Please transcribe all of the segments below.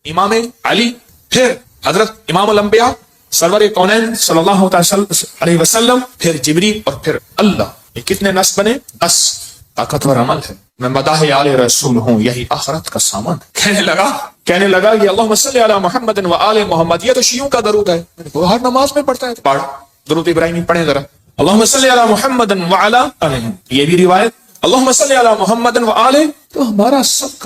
امام علی، پھر حضرت امام الانبیاء سرور کونین صلی اللہ علیہ وسلم، پھر جبریل اور پھر اللہ. یہ کتنے نس بنے؟ 10. طاقتور عمل ہے. میں مداح آل رسول ہوں، یہی آخرت کا سامان. کہنے لگا یہ اللہم صلی علی محمد و آل محمد، یہ تو شیعوں کا درود ہے. وہ ہر نماز میں پڑھتا ہے. پڑھ درود ابراہیمی پڑھیں ذرا. اللہم صلی علی محمد و علی آلہ. یہ بھی روایت اللہم صلی علی محمد و آلہ. تو ہمارا سب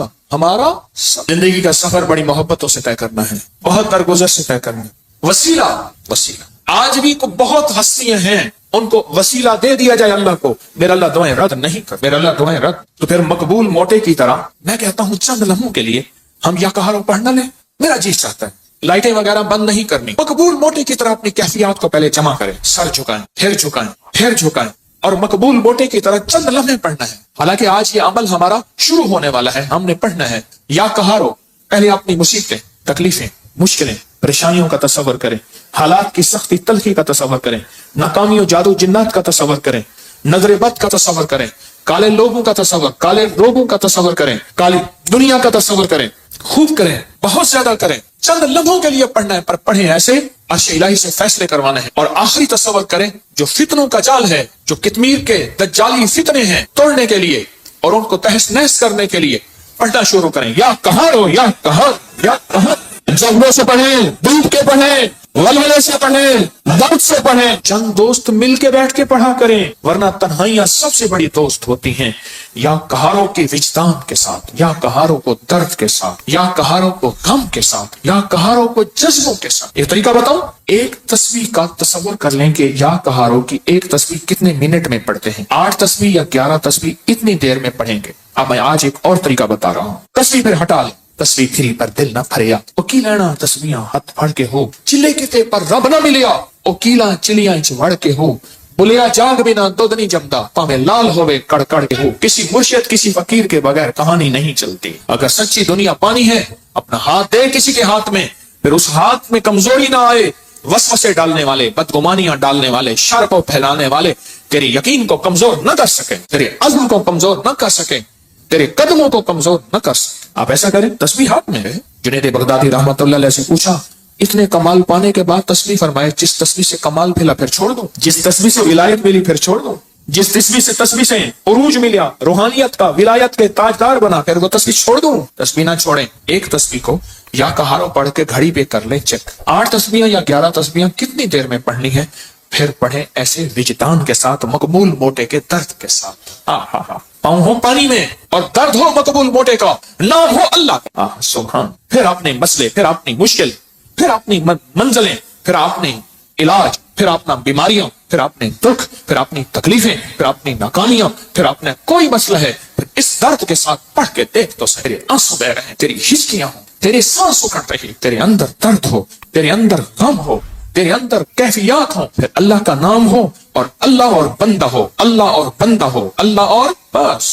زندگی کا سفر بڑی محبتوں سے طے کرنا ہے، بہت درگزر سے طے کرنا ہے. وسیلہ آج بھی کو بہت ہستیاں ہیں، ان کو وسیلہ دے دیا جائے اللہ کو، میرا اللہ دعائیں رد نہیں کر، میرا اللہ دعائیں رد. تو پھر مقبول موٹے کی طرح میں کہتا ہوں چند لمحوں کے لیے ہم یا کہارو پڑھ نہ لیں. میرا جی چاہتا ہے لائٹیں وغیرہ بند نہیں کرنی، مقبول موٹے کی طرح اپنی کیفیات کو پہلے جمع کریں، سر جھکائیں پھر جھکائیں اور مقبول موٹے کی طرح چند لمحے پڑھنا ہے. حالانکہ آج یہ عمل ہمارا شروع ہونے والا ہے، ہم نے پڑھنا ہے. یا کہارو پہلے اپنی مصیبتیں، تکلیفیں، مشکلیں، پریشانیوں کا تصور کریں، حالات کی سختی تلخی کا تصور کریں، ناکامیوں جادو جنات کا تصور کریں، نظر بد کا تصور کریں، کالے روگوں کا تصور کریں، کالی دنیا کا تصور کریں. خوب کریں، بہت زیادہ کریں. چند لمحوں کے لیے پڑھنا ہے، پر پڑھیں ایسے عرش الہی سے فیصلے کروانے ہیں. اور آخری تصور کریں جو فتنوں کا جال ہے، جو کتمیر کے دجالی فتنے ہیں، توڑنے کے لیے اور ان کو تہس نہس کرنے کے لیے پڑھنا شروع کریں. یا کہاں جذبوں سے پڑھیں، ڈوب کے پڑھیں، ولولے سے پڑھیں، درد سے پڑھیں. چند دوست مل کے بیٹھ کے پڑھا کریں، ورنہ تنہائیاں سب سے بڑی دوست ہوتی ہیں. یا کہاروں کے وجدان کے ساتھ، یا کہاروں کو درد کے ساتھ، یا کہاروں کو غم کے ساتھ، یا کہاروں کو جذبوں کے ساتھ. ایک طریقہ بتاؤں، ایک تسبیح کا تصور کر لیں کہ یا کہاروں کی ایک تسبیح کتنے منٹ میں پڑھتے ہیں. 8 تسبیح یا 11 تسبیح اتنی دیر میں پڑھیں گے. اب میں آج ایک اور طریقہ بتا رہا ہوں. تسبیح پھر ہٹا لیں، تسبیح پھری پر دل نہ پھریا، او کی لینا تسبیحاں ہاتھ پھڑ کے ہو، چلے کتے پر رب نہ ملیا، او کیلا چلیاں چوڑ کے ہو، بلیا جاگ بنا دودھ نہیں جمدا، پاوے لال ہوئے کڑ کڑ کے ہو. کسی مرشد کسی فقیر کے بغیر کہانی نہیں چلتی. اگر سچی دنیا پانی ہے، اپنا ہاتھ دے کسی کے ہاتھ میں، پھر اس ہاتھ میں کمزوری نہ آئے. وسوسے ڈالنے والے، بدگمانیاں ڈالنے والے، شر کو پھیلانے والے تیرے یقین کو کمزور نہ کر سکے، تیرے عزم کو کمزور نہ کر سکے، تیرے قدموں کو کمزور نہ کر سکے. آپ ایسا کریں، تسبیح ہاتھ میں ہے. جنید بغدادی رحمت اللہ علیہ سے پوچھا، اتنے کمال پانے کے بعد تسبیح فرمائے، جس تسبیح سے کمال ملا پھر چھوڑ دو، جس تسبیح سے ولایت ملی پھر چھوڑ دو، جس تسبیح سے عروج ملا، روحانیت کا، ولایت کے تاجدار بنا، پھر وہ تسبیح چھوڑ دو. تسبیح نہ چھوڑیں. ایک تسبیح کو یا کہارو پڑھ کے گھڑی پہ کر لیں چیک. 8 تسبیحاں یا 11 تسبیحاں کتنی دیر میں پڑھنی ہے، پھر پڑھیں ایسے وجدان کے ساتھ، مقبول موٹے کے درد کے ساتھ. پاؤں ہو پانی میں اور درد ہو مقبول موٹے کا، نام ہو اللہ کا. سبحان. پھر اپنے مسئلے، پھر اپنی مشکل، پھر اپنی منزلیں، پھر اپنے علاج، پھر اپنا بیماریاں، پھر اپنے دکھ، پھر اپنی تکلیفیں، پھر اپنی ناکامیاں، پھر اپنا کوئی مسئلہ ہے، پھر اس درد کے ساتھ پڑھ کے دیکھ تو تیرے آنسو بہ رہے ہیں، تیری ہچکیاں ہوں، تیرے سانس اکھڑ رہی، تیرے اندر درد ہو، تیرے اندر غم ہو، تیرے اندر کیفیات ہوں، پھر اللہ کا نام ہو اور اللہ اور بندہ ہو، اللہ اور بندہ ہو، اللہ اور بس.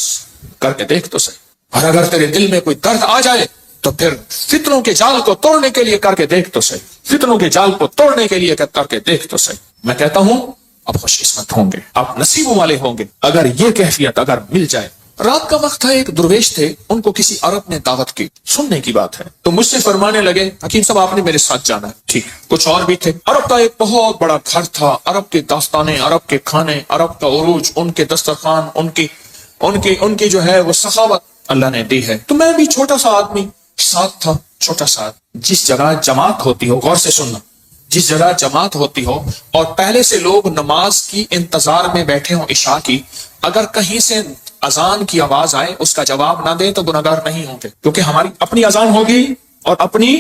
کر کے دیکھ تو صحیح. اور اگر تیرے دل میں کوئی درد آ جائے تو پھر فتنوں کے جال کو توڑنے کے لیے کر کے دیکھ تو صحیح. فتنوں کے جال کو توڑنے کے لیے کر کے دیکھ تو صحیح. میں کہتا ہوں آپ خوش قسمت ہوں گے، آپ نصیبوں والے ہوں گے اگر یہ کیفیت اگر مل جائے. رات کا وقت تھا، ایک درویش تھے، ان کو کسی عرب نے دعوت کی. سننے کی بات ہے تو مجھ سے فرمانے لگے، حکیم صاحب آپ نے میرے ساتھ جانا ہے. ٹھیک. کچھ اور بھی تھے. عرب کا ایک بہت بڑا گھر تھا، عرب کے داستانیں، عرب کے کھانے، عرب کا عروج، ان کے دسترخوان، ان کی جو ہے وہ سخاوت اللہ نے دی ہے. تو میں بھی چھوٹا سا آدمی ساتھ تھا، چھوٹا سا. جس جگہ جماعت ہوتی ہو، غور سے سننا، جس جگہ جماعت ہوتی ہو اور پہلے سے لوگ نماز کی انتظار میں بیٹھے ہوں عشاء کی، اگر کہیں سے اذان کی آواز آئے اس کا جواب نہ دیں تو گناہگار نہیں ہوں گے، کیونکہ ہماری اپنی اذان ہوگی اور اپنی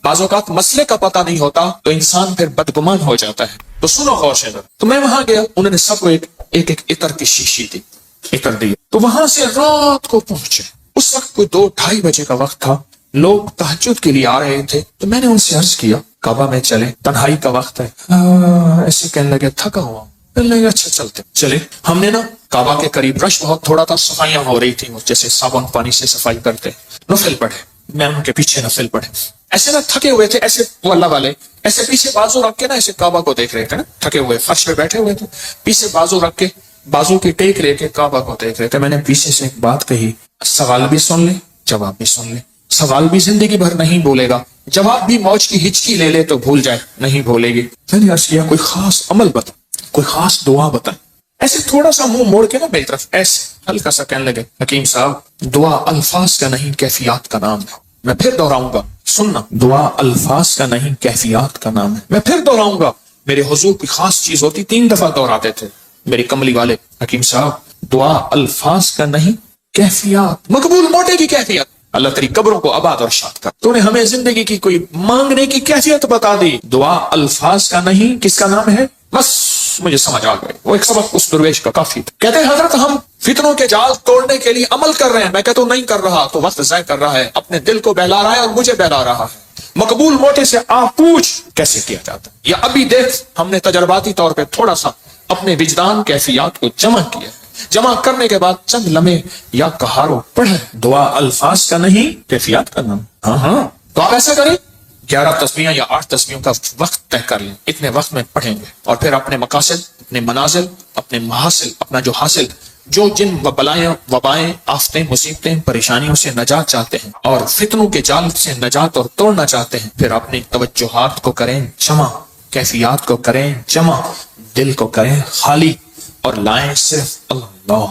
بعض اوقات مسئلے کا پتہ نہیں ہوتا تو انسان پھر بدگمان ہو جاتا ہے. تو سنو غور سے. تو میں وہاں گیا، انہوں نے سب کو ایک عطر کی شیشی دی، عطر دی. تو وہاں سے رات کو پہنچے. اس وقت کوئی 2-2:30 بجے کا وقت تھا، لوگ تہجد کے لیے آ رہے تھے. تو میں نے ان سے عرض کیا کعبہ میں چلے، تنہائی کا وقت ہے. ایسے کہنے لگے تھکا ہوا. اچھا چلتے چلے. ہم نے نا کعبہ کے قریب رش بہت تھوڑا تھا، صفائیاں ہو رہی تھی، جیسے صابن پانی سے صفائی کرتے. نفل پڑھے، میں ان کے پیچھے نفل پڑھے. ایسے نا تھکے ہوئے تھے، ایسے وہ اللہ والے ایسے پیچھے بازو رکھ کے نا ایسے کعبہ کو دیکھ رہے تھے نا، تھکے ہوئے فرش پہ بیٹھے ہوئے تھے، پیچھے بازو رکھ کے بازو کی ٹیک لے کے کعبہ کو دیکھ رہے تھے. میں نے پیچھے سے ایک بات کہی، سوال بھی سن لیں جواب بھی سن لیں. سوال بھی زندگی بھر نہیں بولے گا، جواب بھی موج کی ہچکی لے لے تو بھول جائے، نہیں بولے گی۔ میں نے عرض کیا کوئی خاص عمل بتا، کوئی خاص دعا بتا۔ ایسے تھوڑا سا منہ موڑ کے نا میری طرف ایسے ہلکا سا کہنے لگے، حکیم صاحب دعا الفاظ کا نہیں کیفیات کا نام ہے۔ میں پھر دوہراؤں گا، سننا، دعا الفاظ کا نہیں کیفیات کا نام ہے۔ میں پھر دوہراؤں گا، میرے حضور کی خاص چیز ہوتی 3 دفعہ دوہراتے تھے میری کملی والے، حکیم صاحب دعا الفاظ کا نہیں کیفیات، مقبول موٹے کی کیفیت۔ اللہ تیری قبروں کو آباد اور شاد کر، تو نے ہمیں زندگی کی کوئی مانگنے کی کیفیت بتا دی۔ دعا الفاظ کا نہیں، کس کا نام ہے؟ بس مجھے سمجھ آ گئے، وہ ایک سبق اس درویش کا کافی تھا۔ کہتے ہیں حضرت ہم فتنوں کے جال توڑنے کے لیے عمل کر رہے ہیں۔ میں کہتا ہوں نہیں کر رہا، تو وقت ضائع کر رہا ہے، اپنے دل کو بہلا رہا ہے اور مجھے بہلا رہا ہے۔ مقبول موٹے سے آپ پوچھ کیسے کیا جاتا ہے، یا ابھی دیکھ ہم نے تجرباتی طور پہ تھوڑا سا اپنے وجدان کیفیات کو جمع کیا، جمع کرنے کے بعد چند لمحے یا کہارو پڑھے۔ دعا الفاظ کا نہیں کیفیات کا نام۔ ہاں تو آپ ایسا کریں، 11 تسبیحیں یا 8 تسبیحوں کا وقت طے کر لیں، اتنے وقت میں پڑھیں گے، اور پھر اپنے مقاصد، اپنے منازل، اپنے محاصل، اپنا جو حاصل، جو جن بلائیں، وبائیں، آفتیں، مصیبتیں، پریشانیوں سے نجات چاہتے ہیں اور فتنوں کے جال سے نجات اور توڑنا چاہتے ہیں، پھر اپنی توجہات کو کریں جمع، کیفیات کو کریں جمع، دل کو کریں خالی، اور لائیں صرف اللہ،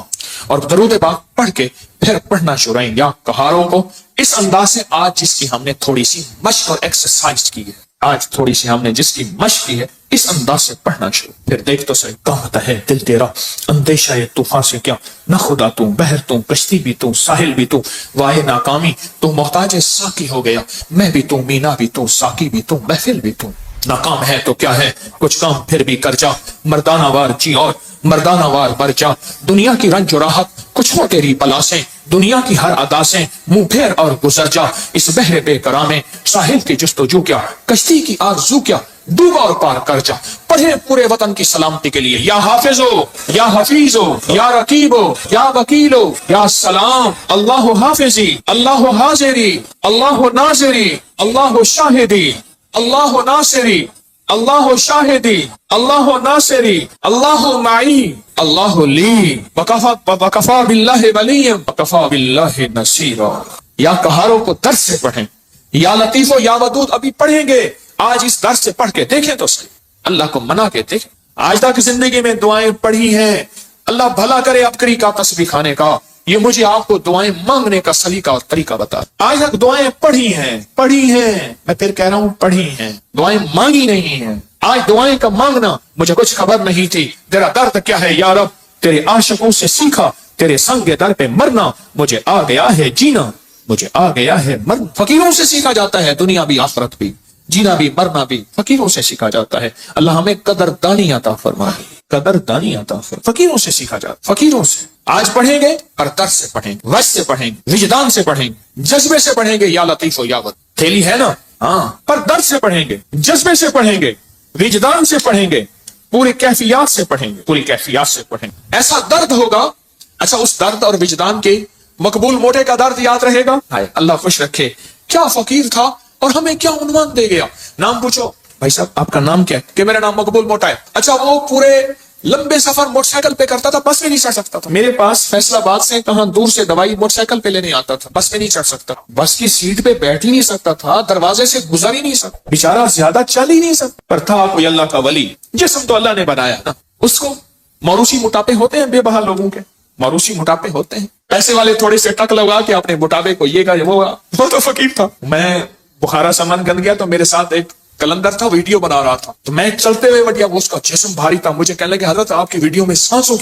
اور درود پاک پڑھ کے پھر پڑھنا شروع کریں یا کہاروں کو اس انداز سے۔ آج جس کی ہم نے تھوڑی سی مشق اور ایکسرسائز کی ہے، آج تھوڑی سی ہم نے جس کی مشق کی ہے، اس انداز سے پڑھنا شروع۔ پھر دیکھ تو صحیح، کہتا ہے دل تیرا اندیشہ ہے طوفان سے کیا، نہ خدا تو بحر تو کشتی بھی تو ساحل بھی تو، وائے ناکامی تو محتاج ساقی ہو گیا، میں بھی تو مینا بھی تو ساقی بھی تو محفل بھی تو۔ ناکام ہے تو کیا ہے، کچھ کام پھر بھی کر جا، مردانہ وار جی اور مردانہ وار بر جا، دنیا کی رنج و راحت کچھ ہو تیری پلاسیں، دنیا کی ہر ادا سے منہ پھیر اور گزر جا، اس بحر بے کرا میں ساحل کی جستجو کیا، کشتی کی آرزو کیا، ڈوبا اور پار کر جا۔ پڑھے پورے وطن کی سلامتی کے لیے، یا حافظو یا حفیظو یا رقیبو یا وکیلو یا سلام، اللہ حافظی، اللہ حاضری، اللہ ناظری، اللہ شاہدی، اللہ ناصری، اللہ شاہدی، اللہ ناصری، اللہ معی، اللہ لی، وکفا باللہ ولی، وکفا باللہ نصیرا۔ یا کہاروں کو درس سے پڑھیں، یا لطیف و یا ودود ابھی پڑھیں گے، آج اس درس سے پڑھ کے دیکھیں تو صحیح، اللہ کو منا کے دیکھیں۔ آج تک زندگی میں دعائیں پڑھی ہیں، اللہ بھلا کرے ابکری کا تسبیح کھانے کا، یہ مجھے آپ کو دعائیں مانگنے کا سلیقہ اور طریقہ بتا۔ آج تک دعائیں پڑھی ہیں، میں پھر کہہ رہا ہوں پڑھی ہیں، دعائیں مانگی نہیں ہیں۔ آج دعائیں کا مانگنا مجھے کچھ خبر نہیں تھی، تیرا درد کیا ہے یا رب، تیرے عاشقوں سے سیکھا، تیرے سنگ در پہ مرنا، مجھے آ گیا ہے جینا، مجھے آ گیا ہے مرنا۔ فقیروں سے سیکھا جاتا ہے، دنیا بھی آخرت بھی، جینا بھی مرنا بھی فقیروں سے سیکھا جاتا ہے۔ اللہ ہمیں قدردانی عطا فرمائے، قدردانی عطا فرمائے۔ فقیروں سے سیکھا جاتا، فقیروں سے۔ آج پڑھیں گے پر درد سے پڑھیں گے، وجد سے پڑھیں گے، وجدان سے پڑھیں گے، جذبے سے پڑھیں گے، یا لطیف و یا ود تھیلی ہے نا، ہاں، پر درد سے پڑھیں گے، جذبے سے پڑھیں گے، وجدان سے پڑھیں گے، پوری کیفیات سے پڑھیں گے، پوری کیفیات سے پڑھیں گے۔ ایسا درد ہوگا، اچھا اس درد اور وجدان کے مقبول موٹے کا درد یاد رہے گا، اللہ خوش رکھے، کیا فقیر تھا اور ہمیں کیا عنوان دے گیا۔ نام پوچھو، بھائی صاحب آپ کا نام کیا ہے؟ کہ میرا نام مقبول موٹا ہے۔ اچھا وہ پورے لمبے سفر موٹر سائیکل پہ کرتا تھا، بس میں نہیں چڑھ سکتا تھا۔ میرے پاس فیصل آباد سے کہاں دور سے دوائی موٹر سائیکل پہ لینے آتا تھا، بس میں نہیں چڑھ سکتا، بس کی سیٹ پہ بیٹھ ہی نہیں سکتا تھا، دروازے سے گزر ہی نہیں سکتا، بیچارہ زیادہ چل ہی نہیں سکتا، پر تھا کوئی اللہ کا ولی۔ جسم تو اللہ نے بنایا نا، اس کو موروثی موٹاپے ہوتے ہیں، بے بہا لوگوں کے موروثی موٹاپے ہوتے ہیں، پیسے والے تھوڑے سے ٹک لگا کے اپنے موٹاپے کو یہ گا وہ تو فقیر تھا۔ میں بخارا سامان گن گیا تو میرے ساتھ ایک کلندر تھا، ویڈیو بنا رہا تھا، تو میں چلتے ہوئے بڑھیا، وہ اس کا جسم بھاری تھا، مجھے کہنے لگے حضرت آپ کی ویڈیو میں سانسوں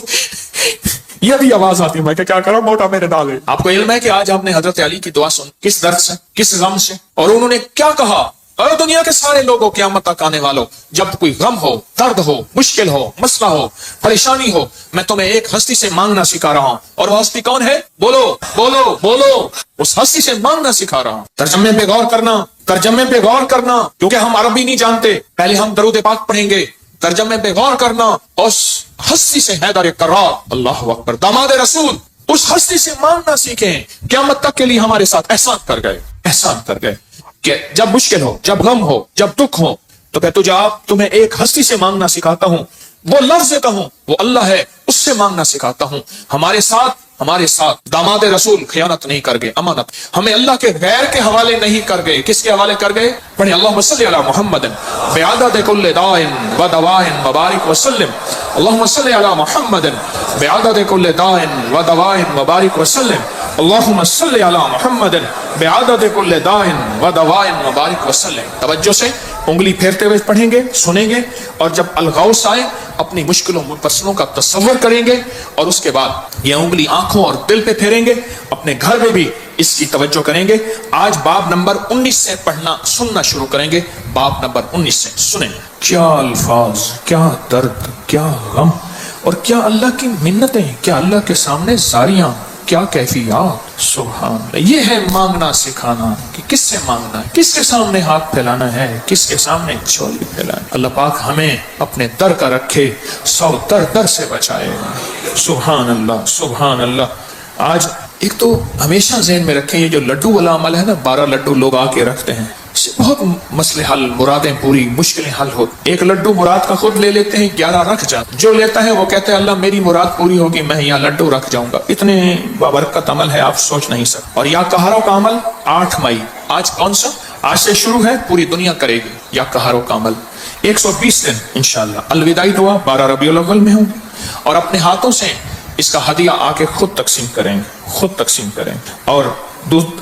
یہ بھی آواز آتی ہے، میں کیا کروں، موٹا میرے ڈالے۔ آپ کو علم ہے کہ آج ہم نے حضرت علی کی دعا سن، کس درد سے، کس غم سے، اور انہوں نے کیا کہا، اور دنیا کے سارے لوگوں قیامت تک آنے والوں، جب کوئی غم ہو، درد ہو، مشکل ہو، مسئلہ ہو، پریشانی ہو، میں تمہیں ایک ہستی سے مانگنا سکھا رہا ہوں، اور وہ ہستی کون ہے؟ بولو بولو بولو، اس ہستی سے مانگنا سکھا رہا ہوں۔ ترجمے پہ غور کرنا، ترجمے پہ غور کرنا، کیونکہ ہم عربی نہیں جانتے، پہلے ہم درود پاک پڑھیں گے، ترجمے پہ غور کرنا، اس ہستی سے حیدر کرار، اللہ اکبر، داماد رسول، اس ہستی سے مانگنا سیکھیں، قیامت تک کے لیے ہمارے ساتھ احسان کر گئے، احسان کر گئے کہ جب مشکل ہو، جب غم ہو، جب دکھ ہو، تو کہ تمہیں ایک ہستی سے مانگنا سکھاتا ہوں، وہ لفظ کہوں وہ اللہ ہے، اس سے مانگنا سکھاتا ہوں۔ ہمارے ساتھ ہمارے ساتھ داماد رسول خیانت نہیں کر گئے، امانت ہمیں اللہ کے غیر کے حوالے نہیں کر گئے، کس کے حوالے کر گئے؟ پڑھیں اللہم صلی علی محمد بعدد کل داء و دواء وبارک وسلم، اللہم صلی علی محمد بعدد کل داء و دواء وبارک وسلم، اللہم صلی علی محمد بعدد کل داء و دواء وبارک وسلم۔ توجہ سے انگلی پھیرتے ہوئے پڑھیں گے، سنیں گے، اور جب الغوث آئے اپنی مشکلوں مسئلوں کا تصور کریں گے، اور اس کے بعد یہ انگلی آنکھوں اور دل پہ پھیریں گے، اپنے گھر میں بھی اس کی توجہ کریں گے۔ آج باب نمبر 19 سے پڑھنا سننا شروع کریں گے، باب نمبر 19 سے سنیں۔ کیا الفاظ، کیا درد، کیا غم، اور کیا اللہ کی منتیں، کیا اللہ کے سامنے زاریاں، کیا کیفیات، سبحان اللہ۔ یہ ہے مانگنا سکھانا کہ کس سے مانگنا ہے، کس کے سامنے ہاتھ پھیلانا ہے، کس کے سامنے چولی پھیلانا ہے۔ اللہ پاک ہمیں اپنے در کا رکھے، سو در سے بچائے۔ سبحان اللہ، سبحان اللہ۔ آج ایک تو ہمیشہ ذہن میں رکھیں، یہ جو لڈو والا عمل ہے نا، 12 لڈو لوگ آ کے رکھتے ہیں، اس سے بہت مسئلے حل، مرادیں پوری، مشکلیں حل ہوتی۔ ایک لڈو مراد کا خود لے لیتے ہیں، 11 رکھ جاتے، جو لیتا ہے وہ کہتے ہیں اللہ میری مراد پوری ہوگی، میں یہاں لڈو رکھ جاؤں گا۔ اتنے بابرکت عمل ہے آپ سوچ نہیں سکتے۔ اور یا کہاروں کا عمل 8 مئی، آج کون سا؟ آج سے شروع ہے، پوری دنیا کرے گی یا کہاروں کا عمل 120 دن انشاءاللہ۔ الوداعی دعا 12 ربیع الاول میں ہوگی، اور اپنے ہاتھوں سے اس کا ہدیہ آ کے خود تقسیم کریں گے، خود تقسیم کریں گے۔ اور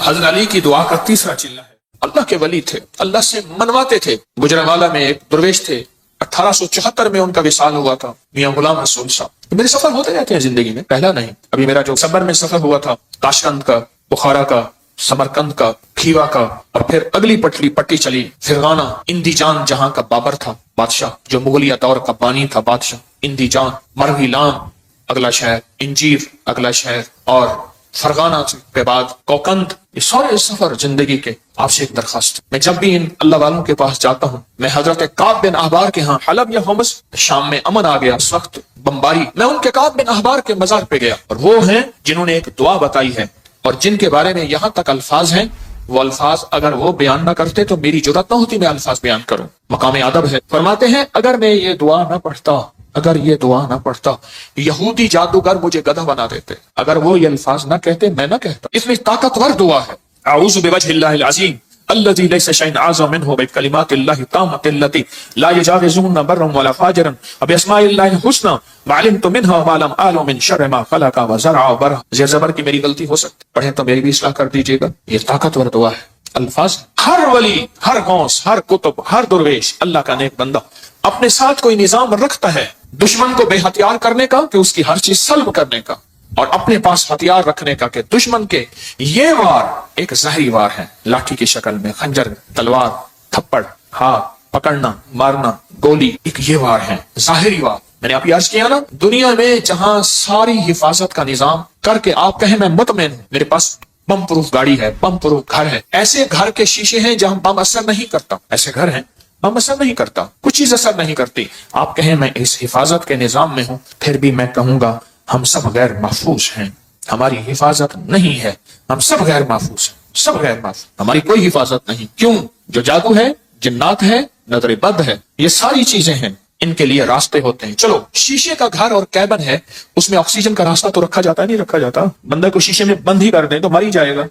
حضرت علی کی دعا کا تیسرا چلہ ہے، اللہ کے ولی تھے، اللہ سے منواتے تھے۔ گجرانوالہ میں ایک درویش تھے، 1874 میں ان کا وصال ہوا تھا، میاں غلام رسول صاحب۔ میرے سفر ہوتے رہتے ہیں زندگی میں، پہلا نہیں۔ ابھی میرا جو صبر میں سفر ہوا تھا، تاشقند کا، بخارا کا، سمرقند کا، کھیوا کا، اور پھر اگلی پٹی چلی فرغانہ، اندی جان جہاں کا بابر تھا بادشاہ، جو مغلیہ دور کا بانی تھا بادشاہ، اندی جان، مروی لام اگلا شہر، انجیر اگلا شہر، اور فرغانہ کے بعد کوکند۔ یہ سارے سفر زندگی کے۔ آپ سے ایک درخواست، میں جب بھی ان اللہ والوں کے پاس جاتا ہوں، میں حضرت کعب بن احبار کے ہاں حلب یا ہومس، شام میں امن آ گیا اس وقت، بمباری، میں ان کے کعب بن احبار کے مزار پہ گیا، اور وہ ہیں جنہوں نے ایک دعا بتائی ہے، اور جن کے بارے میں یہاں تک الفاظ ہیں، وہ الفاظ اگر وہ بیان نہ کرتے تو میری جرات نہ ہوتی میں الفاظ بیان کروں۔ مقام ادب ہے۔ فرماتے ہیں اگر میں یہ دعا نہ پڑھتا، اگر یہ دعا نہ پڑھتا، یہودی جادوگر مجھے گدھا بنا دیتے۔ اگر وہ یہ الفاظ نہ کہتے، میں نہ کہتا۔ اتنی طاقتور دعا ہے۔ اعوذ بوجہ اللہ العظیم الذی لیس شیء اعظم منہ بکلمات اللہ التامۃ التی لا یجاوزہن برا ولا فاجرا وباسماء اللہ الحسنی وعلمت منہ ما لم اعلم من شر ما خلق وزرع وبرع۔ زیر زبر کی میری غلطی ہو سکتی، پڑھیں تو میری بھی اصلاح کر دیجیے گا۔ یہ طاقتور دعا ہے۔ الفاظ، ہر ولی، ہر غوث، ہر کتب، ہر درویش، اللہ کا نیک بندہ اپنے ساتھ کوئی نظام رکھتا ہے دشمن کو بے ہتھیار کرنے کا، کہ اس کی ہر چیز سلب کرنے کا، اور اپنے پاس ہتھیار رکھنے کا کہ دشمن کے یہ وار ایک ظاہری وار ہے، لاٹھی کی شکل میں، خنجر، تلوار، تھپڑ، ہاتھ پکڑنا، مارنا، گولی، ایک یہ وار ہے، ظاہری وار۔ میں نے آپ عرض کیا نا، دنیا میں جہاں ساری حفاظت کا نظام کر کے آپ کہیں میں مطمئن ہوں، میرے پاس بم پروف گاڑی ہے، بم پروف گھر ہے، ایسے گھر کے شیشے ہیں جہاں بم اثر نہیں کرتا، ایسے گھر ہیں بم اثر نہیں کرتا، کچھ چیز اثر نہیں کرتی۔ آپ کہیں میں اس حفاظت کے نظام میں ہوں، پھر بھی میں کہوں گا ہم سب غیر محفوظ ہیں، ہماری حفاظت نہیں ہے، ہم سب غیر محفوظ ہیں، سب غیر محفوظ، ہماری کوئی حفاظت نہیں۔ کیوں؟ جو جادو ہے، جنات ہے، نظر بد ہے، یہ ساری چیزیں ہیں، ان کے لیے راستے ہوتے ہیں۔ چلو شیشے کا گھر اور کیبن ہے، اس میں آکسیجن کا راستہ تو رکھا جاتا ہے، نہیں رکھا جاتا؟ بندے کو شیشے میں بند ہی کر دیں تو مر ہی جائے گا۔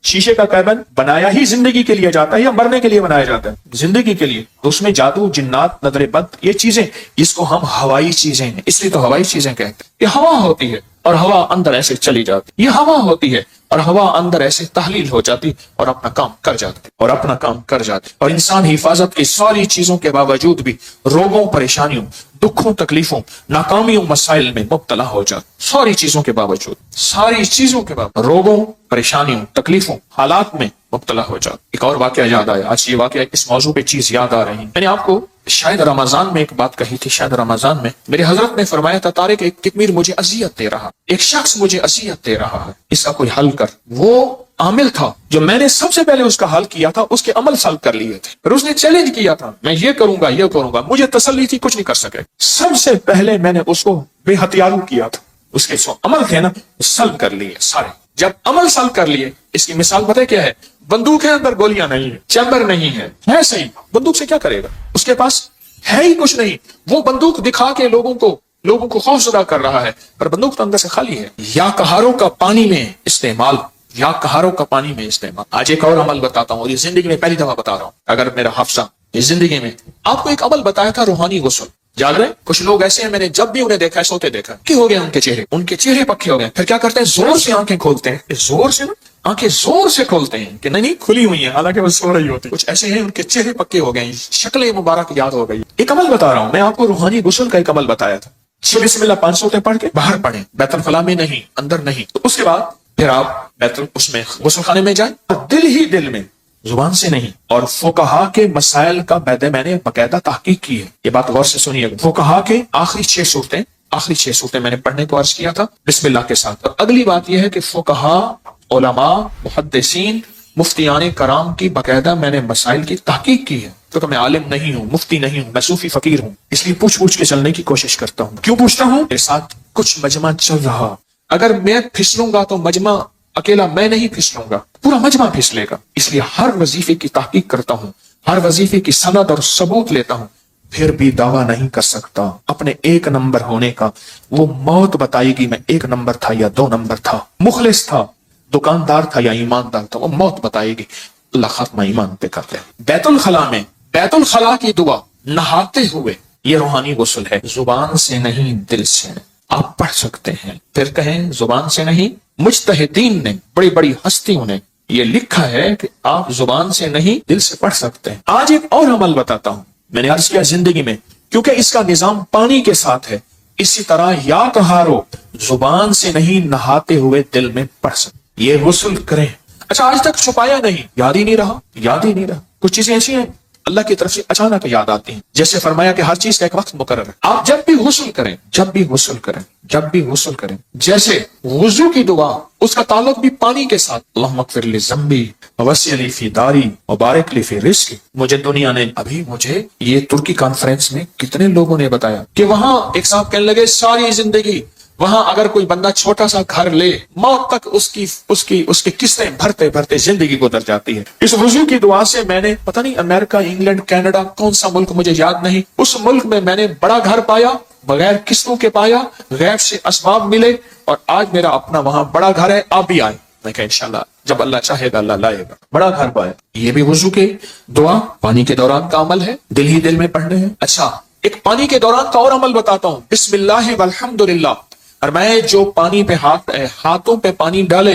شیشے کا کیبن بنایا ہی زندگی کے لیے جاتا ہے یا مرنے کے لیے بنایا جاتا ہے؟ زندگی کے لیے۔ تو اس میں جادو، جنات، نظر بد، یہ چیزیں، اس کو ہم ہوائی چیزیں ہیں، اس لیے تو ہوائی چیزیں کہتے ہیں۔ یہ ہوا ہوتی ہے اور ہوا اندر ایسے چلی جاتی، یہ ہوا ہوتی ہے اور ہوا اندر ایسے تحلیل ہو جاتی اور اپنا کام کر جاتی، اور انسان حفاظت کی ساری چیزوں کے باوجود بھی روگوں، پریشانیوں، دکھوں، تکلیفوں، ناکامیوں، مسائل میں مبتلا ہو جاتا، ساری چیزوں کے باوجود روگوں، پریشانیوں، تکلیفوں، حالات میں مبتلا ہو جاتا۔ ایک اور واقعہ یاد آیا، آج یہ واقعہ اس موضوع پہ چیز یاد آ رہی ہے۔ میں نے آپ کو شاید رمضان میں ایک بات کہی تھی، شاید رمضان میں میرے حضرت نے فرمایا تھا، طارق ایک کتمیر مجھے اذیت دے رہا، ایک شخص مجھے اذیت دے رہا ہے، اس کا کوئی حل کر۔ وہ عامل تھا جو میں نے سب سے پہلے اس کا حل کیا تھا، اس کے عمل سلب کر لیے تھے، پھر اس نے چیلنج کیا تھا میں یہ کروں گا، مجھے تسلی تھی کچھ نہیں کر سکے۔ سب سے پہلے میں نے اس کو بے ہتھیارو کیا تھا، اس کے سو عمل تھے نا سلب کر لیے سارے۔ جب عمل سلب کر لیے، اس کی مثال پتہ کیا ہے؟ بندوق ہے، اندر گولیاں نہیں ہے، چیمبر نہیں ہے صحیح، بندوق سے کیا کرے گا؟ اس کے پاس ہے ہی کچھ نہیں، وہ بندوق دکھا کے لوگوں کو لوگوں کو خوفزدہ کر رہا ہے، پر بندوق تو اندر سے خالی ہے۔ یا کہاروں کا پانی میں استعمال، یا کہاروں کا پانی میں استعمال۔ آج ایک اور عمل بتاتا ہوں، یہ زندگی میں پہلی دفعہ بتا رہا ہوں، اگر میرا حافظہ یہ زندگی میں آپ کو ایک عمل بتایا تھا، روحانی غسل۔ یاد رہے، کچھ لوگ ایسے ہیں، میں نے جب بھی انہیں دیکھا ہے سوتے دیکھا کہ ہو گئے ان کے چہرے پکے ہو گئے، پھر کیا کرتے ہیں، زور سے آنکھیں کھولتے ہیں، زور سے آنکھیں زور سے کھولتے ہیں کہ نہیں کھلی ہوئی ہیں، حالانکہ وہ سو رہی ہوتی۔ کچھ ایسے ہیں ان کے چہرے پکے ہو گئے، شکل مبارک یاد ہو گئی۔ ایک عمل بتا رہا ہوں میں آپ کو، روحانی غسل کا ایک عمل بتایا تھا۔ بسم اللہ 5 سورتیں پڑھ کے باہر پڑھیں، بیت الخلاء میں نہیں، اندر نہیں۔ تو اس کے بعد پھر آپ اس میں غسل خانے میں جائیں، اور دل ہی دل میں، زبان سے نہیں۔ اور فقہا کے مسائل کا میں نے باقاعدہ تحقیق کی ہے، یہ بات غور سے سنیے گا۔ فقہا کے آخری 6 صورتیں میں نے پڑھنے کو عرض کیا تھا بسم اللہ کے ساتھ۔ اور اگلی بات یہ ہے کہ فقہا، علماء، محدثین، مفتیان کرام کی باقاعدہ میں نے مسائل کی تحقیق کی ہے، کیونکہ میں عالم نہیں ہوں، مفتی نہیں ہوں، میں صوفی فقیر ہوں، اس لیے پوچھ کے چلنے کی کوشش کرتا ہوں۔ کیوں پوچھتا ہوں؟ میرے ساتھ کچھ مجمع چل رہا، اگر میں پھسلوں گا تو مجمع، اکیلا میں نہیں پھسلوں گا، پورا مجمع پھسلے گا۔ اس لیے ہر وظیفے کی تحقیق کرتا ہوں، ہر وظیفے کی سند اور ثبوت لیتا ہوں، پھر بھی دعویٰ نہیں کر سکتا اپنے 1 نمبر ہونے کا۔ وہ موت بتائے گی میں 1 نمبر تھا یا 2 نمبر تھا، مخلص تھا، دکاندار تھا یا ایماندار تھا، وہ موت بتائے گی۔ اللہ خاتمہ ایمان پہ کرتے ہیں۔ بیت الخلاء میں بیت الخلاء کی دعا نہاتے ہوئے، یہ روحانی غسل ہے، زبان سے نہیں دل سے۔ آپ پڑھ سکتے ہیں، پھر کہیں زبان سے نہیں۔ مجتہدین نے، بڑی بڑی ہستیوں نے یہ لکھا ہے کہ آپ زبان سے نہیں دل سے پڑھ سکتے ہیں۔ آج ایک اور عمل بتاتا ہوں، میں نے عرض کیا زندگی میں، کیونکہ اس کا نظام پانی کے ساتھ ہے، اسی طرح یا کہارو، زبان سے نہیں نہاتے ہوئے دل میں پڑھ سکتے، یہ غسل کریں۔ اچھا، آج تک چھپایا نہیں، یاد ہی نہیں رہا۔ کچھ چیزیں ایسی ہیں اللہ کی طرف سے اچانک یاد آتی ہیں، جیسے فرمایا کہ ہر چیز کا ایک وقت مقرر ہے۔ آپ جب بھی غسل کریں، جیسے وضو کی دعا، اس کا تعلق بھی پانی کے ساتھ، اللہم اغفر لی ذنبی ووسع لی فی داری وبارک لی فی رزقی۔ مجھے دنیا نے، ابھی مجھے یہ ترکی کانفرنس میں کتنے لوگوں نے بتایا کہ وہاں ایک صاحب کہنے لگے ساری زندگی وہاں اگر کوئی بندہ چھوٹا سا گھر لے، موت تک اس کی قسطیں بھرتے زندگی گزر جاتی ہے۔ اس وضو کی دعا سے میں نے پتہ نہیں امریکہ، انگلینڈ، کینیڈا، کون سا ملک مجھے یاد نہیں، اس ملک میں نے بڑا گھر پایا، بغیر قسطوں کے پایا، غیب سے اسباب ملے، اور آج میرا اپنا وہاں بڑا گھر ہے۔ آپ بھی آئے، میں کہا انشاءاللہ جب اللہ چاہے گا اللہ لائے گا، بڑا گھر پایا۔ یہ بھی وضو کے دعا پانی کے دوران کا عمل ہے، دل ہی دل میں پڑھنے ہیں۔ اچھا، ایک پانی کے دوران کا اور عمل بتاتا ہوں، بسم اللہ والحمدللہ۔ اور میں جو پانی پہ ہاتھوں پہ پانی ڈالے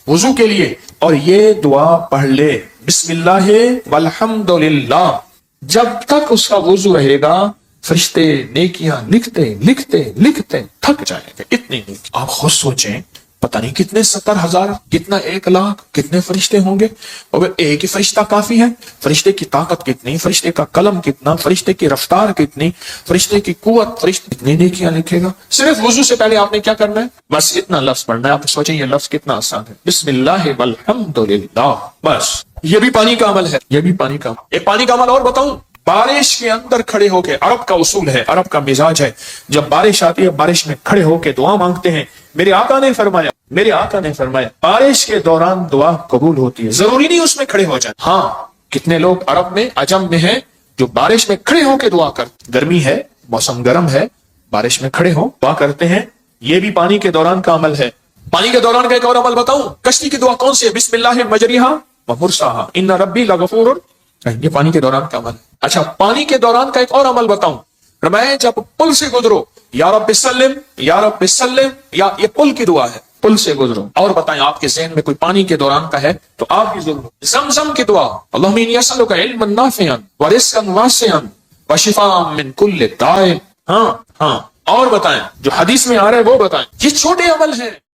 وضو کے لیے، اور یہ دعا پڑھ لے بسم اللہ والحمدللہ، جب تک اس کا وضو رہے گا فرشتے نیکیاں لکھتے تھک جائیں گے، اتنی نیکی۔ آپ خود سوچیں، پتہ نہیں کتنے 70,000، کتنا 1,00,000، کتنے فرشتے ہوں گے، اور ایک ہی فرشتہ کافی ہے؟ فرشتے کی طاقت کتنی، فرشتے کا قلم کتنا، فرشتے کی رفتار کتنی، فرشتے کی قوت، فرشتے کتنی نیکیاں لکھے گا۔ صرف وضو سے پہلے آپ نے کیا کرنا ہے؟ بس اتنا لفظ پڑھنا ہے۔ آپ سوچیں یہ لفظ کتنا آسان ہے، بسم اللہ والحمدللہ، بس۔ یہ بھی پانی کا عمل ہے، ایک پانی کا عمل اور بتاؤں، بارش کے اندر کھڑے ہو کے، عرب کا اصول ہے، عرب کا مزاج ہے، جب بارش آتی ہے بارش میں کھڑے ہو کے دعا مانگتے ہیں۔ میرے آقا نے فرمایا بارش کے دوران دعا قبول ہوتی ہے، ضروری نہیں اس میں کھڑے ہو جائیں۔ ہاں، کتنے لوگ عرب میں، عجم میں ہیں جو بارش میں کھڑے ہو کے دعا کرتے، گرمی ہے، موسم گرم ہے، بارش میں کھڑے ہو دعا کرتے ہیں، یہ بھی پانی کے دوران کا عمل ہے۔ پانی کے دوران کا ایک اور عمل بتاؤں، کشتی کی دعا کون سی ہے؟ بسم اللہ مجریہا ومرساہا ان ربی لغفور، یہ پانی کے دوران کا عمل ہے۔ اچھا، پانی کے دوران کا ایک اور عمل بتاؤں، میں جب پل سے گزرو، یا رب سلم، یا یہ پل کی دعا ہے، پل سے گزرو۔ اور بتائیں آپ کے ذہن میں کوئی پانی کے دوران کا ہے تو آپ بھی ضرور۔ زمزم کی دعا، اللہم انی اسألک علما نافعا ورزقا واسعا وشفاء من کل داء۔ ہاں، اور بتائیں جو حدیث میں آ رہا ہے وہ بتائیں۔ یہ چھوٹے عمل ہیں۔